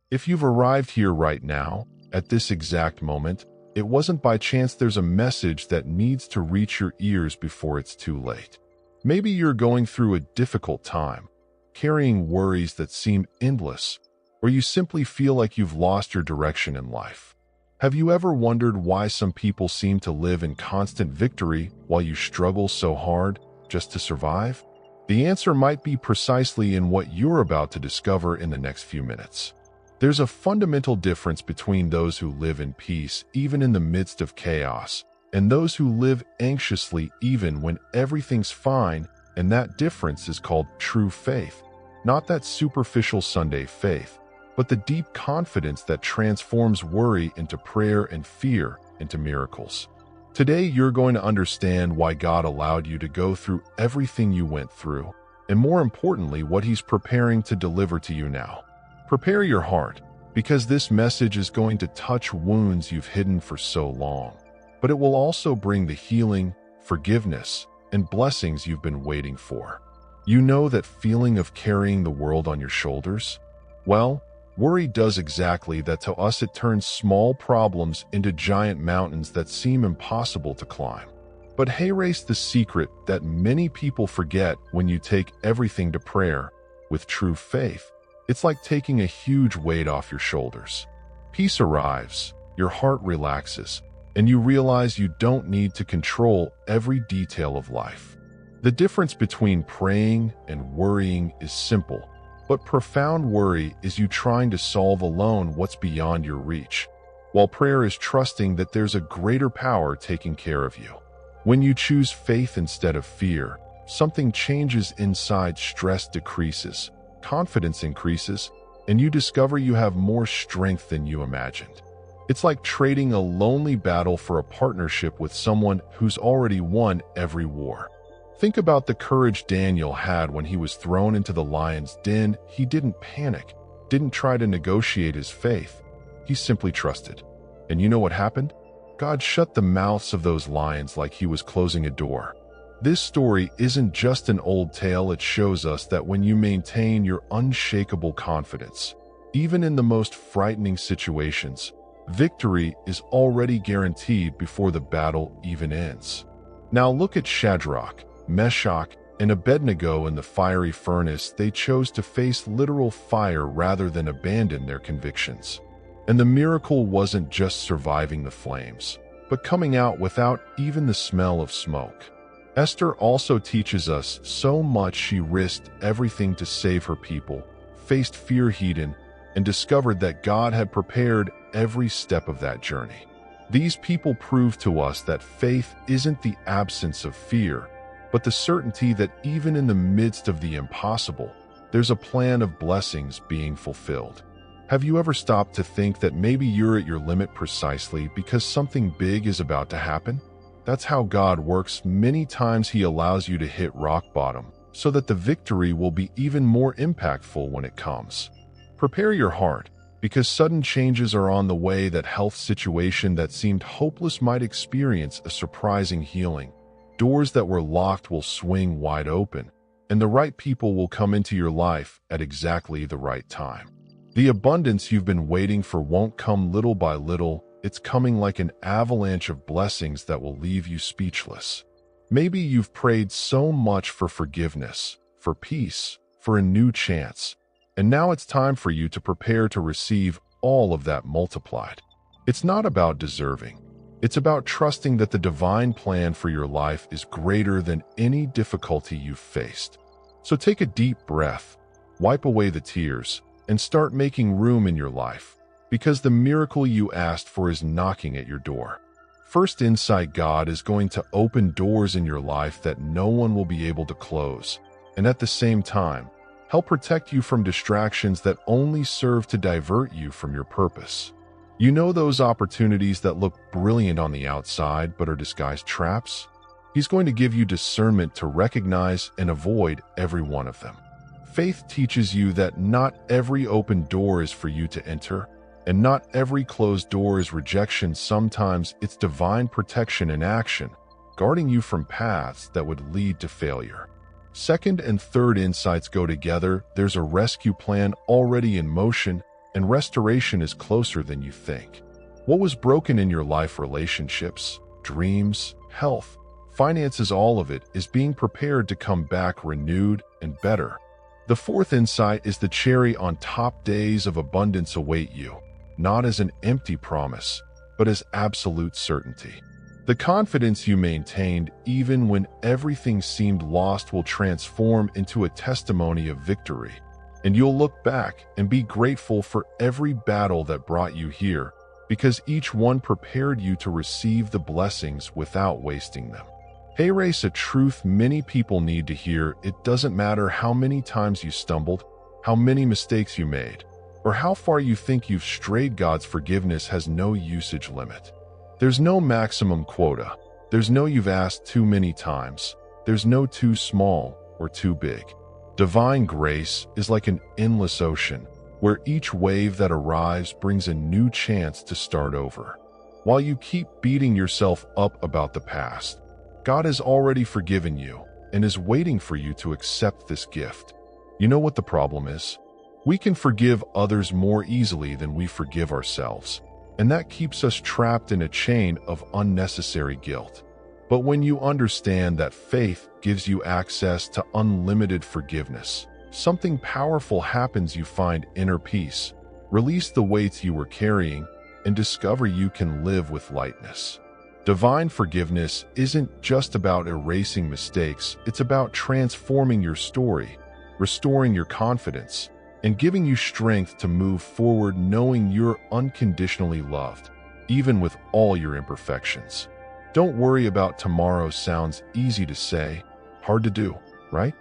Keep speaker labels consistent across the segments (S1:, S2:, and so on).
S1: If you've arrived here right now, at this exact moment, it wasn't by chance. There's a message that needs to reach your ears before it's too late. Maybe you're going through a difficult time, carrying worries that seem endless, or you simply feel like you've lost your direction in life. Have you ever wondered why some people seem to live in constant victory while you struggle so hard just to survive? The answer might be precisely in what you're about to discover in the next few minutes. There's a fundamental difference between those who live in peace even in the midst of chaos, and those who live anxiously even when everything's fine, and that difference is called true faith. Not that superficial Sunday faith, but the deep confidence that transforms worry into prayer and fear into miracles. Today, you're going to understand why God allowed you to go through everything you went through, and more importantly, what He's preparing to deliver to you now. Prepare your heart, because this message is going to touch wounds you've hidden for so long, but it will also bring the healing, forgiveness, and blessings you've been waiting for. You know that feeling of carrying the world on your shoulders? Well, worry does exactly that to us. It turns small problems into giant mountains that seem impossible to climb. But here's the secret that many people forget: when you take everything to prayer with true faith, it's like taking a huge weight off your shoulders. Peace arrives, your heart relaxes, and you realize you don't need to control every detail of life. The difference between praying and worrying is simple, but profound. Worry is you trying to solve alone what's beyond your reach, while prayer is trusting that there's a greater power taking care of you. When you choose faith instead of fear, something changes inside. Stress decreases, confidence increases, and you discover you have more strength than you imagined. It's like trading a lonely battle for a partnership with someone who's already won every war. Think about the courage Daniel had when he was thrown into the lion's den. He didn't panic, didn't try to negotiate his faith. He simply trusted. And you know what happened? God shut the mouths of those lions like He was closing a door. This story isn't just an old tale. It shows us that when you maintain your unshakable confidence, even in the most frightening situations, victory is already guaranteed before the battle even ends. Now look at Shadrach, Meshach, and Abednego in the fiery furnace. They chose to face literal fire rather than abandon their convictions. And the miracle wasn't just surviving the flames, but coming out without even the smell of smoke. Esther also teaches us so much. She risked everything to save her people, faced fear hidden, and discovered that God had prepared every step of that journey. These people prove to us that faith isn't the absence of fear, but the certainty that even in the midst of the impossible, there's a plan of blessings being fulfilled. Have you ever stopped to think that maybe you're at your limit precisely because something big is about to happen? That's how God works. Many times He allows you to hit rock bottom so that the victory will be even more impactful when it comes. Prepare your heart, because sudden changes are on the way. That health situation that seemed hopeless might experience a surprising healing. Doors that were locked will swing wide open, and the right people will come into your life at exactly the right time. The abundance you've been waiting for won't come little by little. It's coming like an avalanche of blessings that will leave you speechless. Maybe you've prayed so much for forgiveness, for peace, for a new chance, and now it's time for you to prepare to receive all of that multiplied. It's not about deserving. It's about trusting that the divine plan for your life is greater than any difficulty you've faced. So take a deep breath, wipe away the tears, and start making room in your life, because the miracle you asked for is knocking at your door. First Insight: God is going to open doors in your life that no one will be able to close, and at the same time, help protect you from distractions that only serve to divert you from your purpose. You know those opportunities that look brilliant on the outside but are disguised traps? He's going to give you discernment to recognize and avoid every one of them. Faith teaches you that not every open door is for you to enter, and not every closed door is rejection. Sometimes it's divine protection in action, guarding you from paths that would lead to failure. Second and third insights go together. There's a rescue plan already in motion, and restoration is closer than you think. What was broken in your life, relationships, dreams, health, finances, all of it is being prepared to come back renewed and better. The fourth insight is the cherry on top. Days of abundance await you, not as an empty promise, but as absolute certainty. The confidence you maintained even when everything seemed lost will transform into a testimony of victory, and you'll look back and be grateful for every battle that brought you here, because each one prepared you to receive the blessings without wasting them. Hey race, a truth many people need to hear: it doesn't matter how many times you stumbled, how many mistakes you made, or how far you think you've strayed. God's forgiveness has no usage limit. There's no maximum quota. There's no you've asked too many times. There's no too small or too big. Divine grace is like an endless ocean, where each wave that arrives brings a new chance to start over. While you keep beating yourself up about the past, God has already forgiven you and is waiting for you to accept this gift. You know what the problem is? We can forgive others more easily than we forgive ourselves, and that keeps us trapped in a chain of unnecessary guilt. But when you understand that faith gives you access to unlimited forgiveness, something powerful happens. You find inner peace, release the weights you were carrying, and discover you can live with lightness. Divine forgiveness isn't just about erasing mistakes, it's about transforming your story, restoring your confidence, and giving you strength to move forward knowing you're unconditionally loved, even with all your imperfections. Don't worry about tomorrow sounds easy to say, hard to do, right?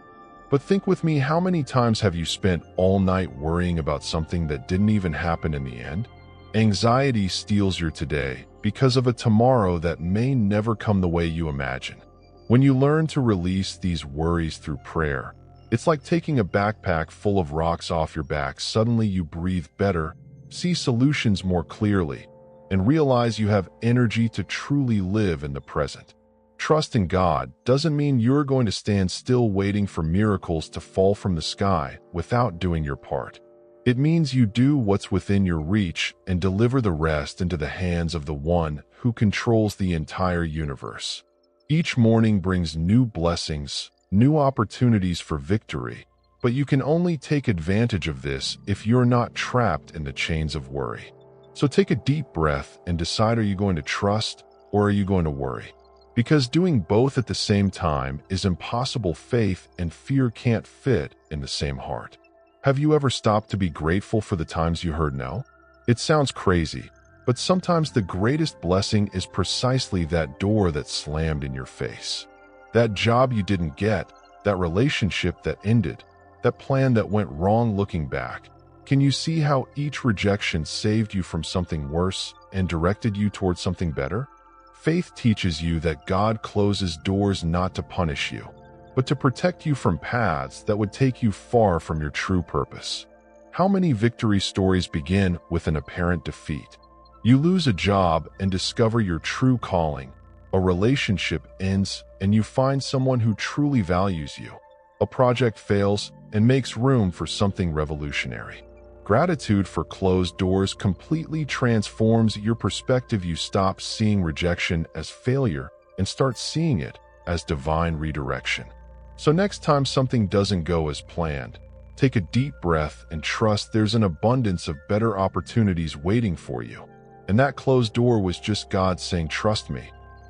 S1: But think with me, how many times have you spent all night worrying about something that didn't even happen in the end? Anxiety steals your today because of a tomorrow that may never come the way you imagine. When you learn to release these worries through prayer, it's like taking a backpack full of rocks off your back. Suddenly you breathe better, see solutions more clearly, and realize you have energy to truly live in the present. Trust in God doesn't mean you're going to stand still waiting for miracles to fall from the sky without doing your part. It means you do what's within your reach and deliver the rest into the hands of the one who controls the entire universe. Each morning brings new blessings, new opportunities for victory, but you can only take advantage of this if you're not trapped in the chains of worry. So take a deep breath and decide, are you going to trust or are you going to worry? Because doing both at the same time is impossible. Faith and fear can't fit in the same heart. Have you ever stopped to be grateful for the times you heard no? It sounds crazy, but sometimes the greatest blessing is precisely that door that slammed in your face. That job you didn't get, that relationship that ended, that plan that went wrong. Looking back, can you see how each rejection saved you from something worse and directed you towards something better? Faith teaches you that God closes doors not to punish you, but to protect you from paths that would take you far from your true purpose. How many victory stories begin with an apparent defeat? You lose a job and discover your true calling. A relationship ends and you find someone who truly values you. A project fails and makes room for something revolutionary. Gratitude for closed doors completely transforms your perspective. You stop seeing rejection as failure and start seeing it as divine redirection. So next time something doesn't go as planned, take a deep breath and trust there's an abundance of better opportunities waiting for you. And that closed door was just God saying, trust me,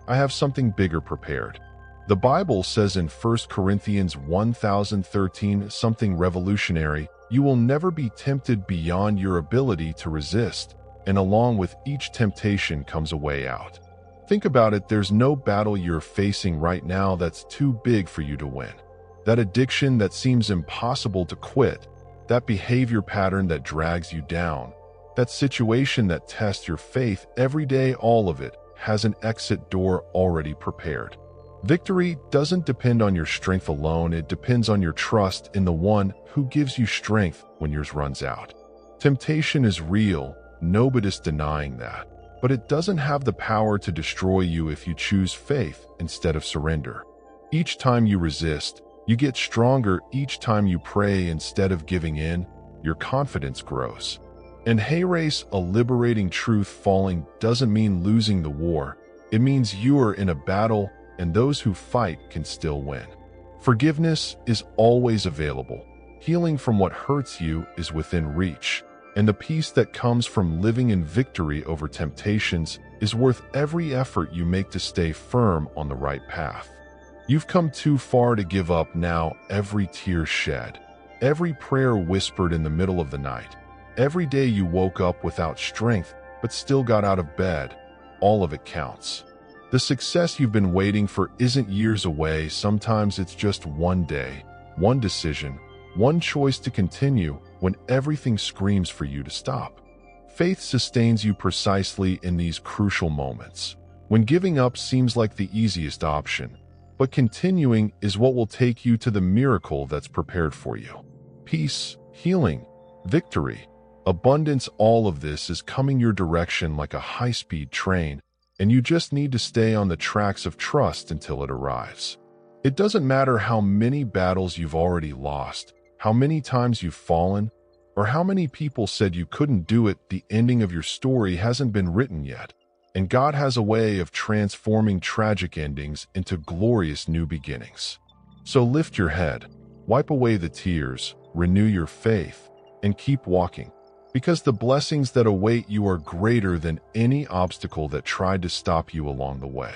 S1: I have something bigger prepared. The Bible says in 1 Corinthians 1013 something revolutionary: you will never be tempted beyond your ability to resist, and along with each temptation comes a way out. Think about it, there's no battle you're facing right now that's too big for you to win. That addiction that seems impossible to quit, that behavior pattern that drags you down, that situation that tests your faith every day, all of it has an exit door already prepared. Victory doesn't depend on your strength alone, it depends on your trust in the one who gives you strength when yours runs out. Temptation is real, nobody's denying that, but it doesn't have the power to destroy you if you choose faith instead of surrender. Each time you resist, you get stronger. Each time you pray instead of giving in, your confidence grows. And hey race, a liberating truth: falling doesn't mean losing the war. It means you are in a battle, and those who fight can still win. Forgiveness is always available. Healing from what hurts you is within reach. And the peace that comes from living in victory over temptations is worth every effort you make to stay firm on the right path. You've come too far to give up now. Every tear shed, every prayer whispered in the middle of the night, every day you woke up without strength but still got out of bed, all of it counts. The success you've been waiting for isn't years away. Sometimes it's just one day, one decision, one choice to continue when everything screams for you to stop. Faith sustains you precisely in these crucial moments, when giving up seems like the easiest option, but continuing is what will take you to the miracle that's prepared for you. Peace, healing, victory, abundance, all of this is coming your direction like a high-speed train, and you just need to stay on the tracks of trust until it arrives. It doesn't matter how many battles you've already lost, how many times you've fallen, or how many people said you couldn't do it. The ending of your story hasn't been written yet, and God has a way of transforming tragic endings into glorious new beginnings. So lift your head, wipe away the tears, renew your faith, and keep walking, because the blessings that await you are greater than any obstacle that tried to stop you along the way.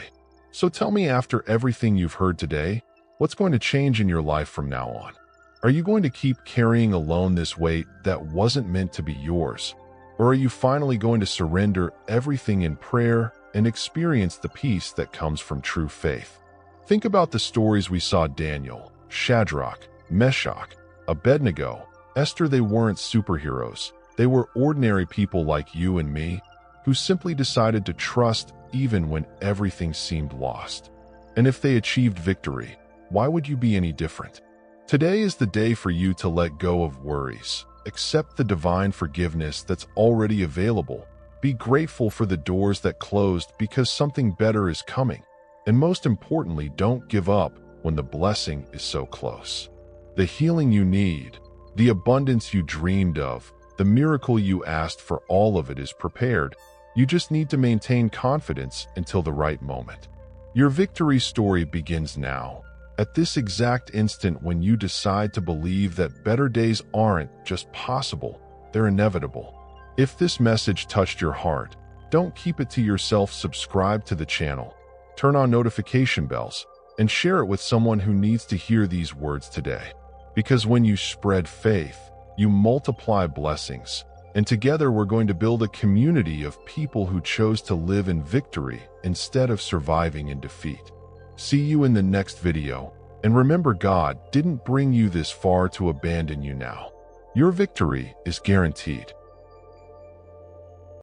S1: So tell me, after everything you've heard today, what's going to change in your life from now on? Are you going to keep carrying alone this weight that wasn't meant to be yours? Or are you finally going to surrender everything in prayer and experience the peace that comes from true faith? Think about the stories we saw: Daniel, Shadrach, Meshach, Abednego, Esther. They weren't superheroes. They were ordinary people like you and me, who simply decided to trust even when everything seemed lost. And if they achieved victory, why would you be any different? Today is the day for you to let go of worries. Accept the divine forgiveness that's already available. Be grateful for the doors that closed, because something better is coming. And most importantly, don't give up when the blessing is so close. The healing you need, the abundance you dreamed of, the miracle you asked for, all of it is prepared. You just need to maintain confidence until the right moment. Your victory story begins now. At this exact instant, when you decide to believe that better days aren't just possible, they're inevitable. If this message touched your heart, don't keep it to yourself. Subscribe to the channel, turn on notification bells, and share it with someone who needs to hear these words today. Because when you spread faith, you multiply blessings, and together we're going to build a community of people who chose to live in victory instead of surviving in defeat. See you in the next video, and remember, God didn't bring you this far to abandon you now. Your victory is guaranteed.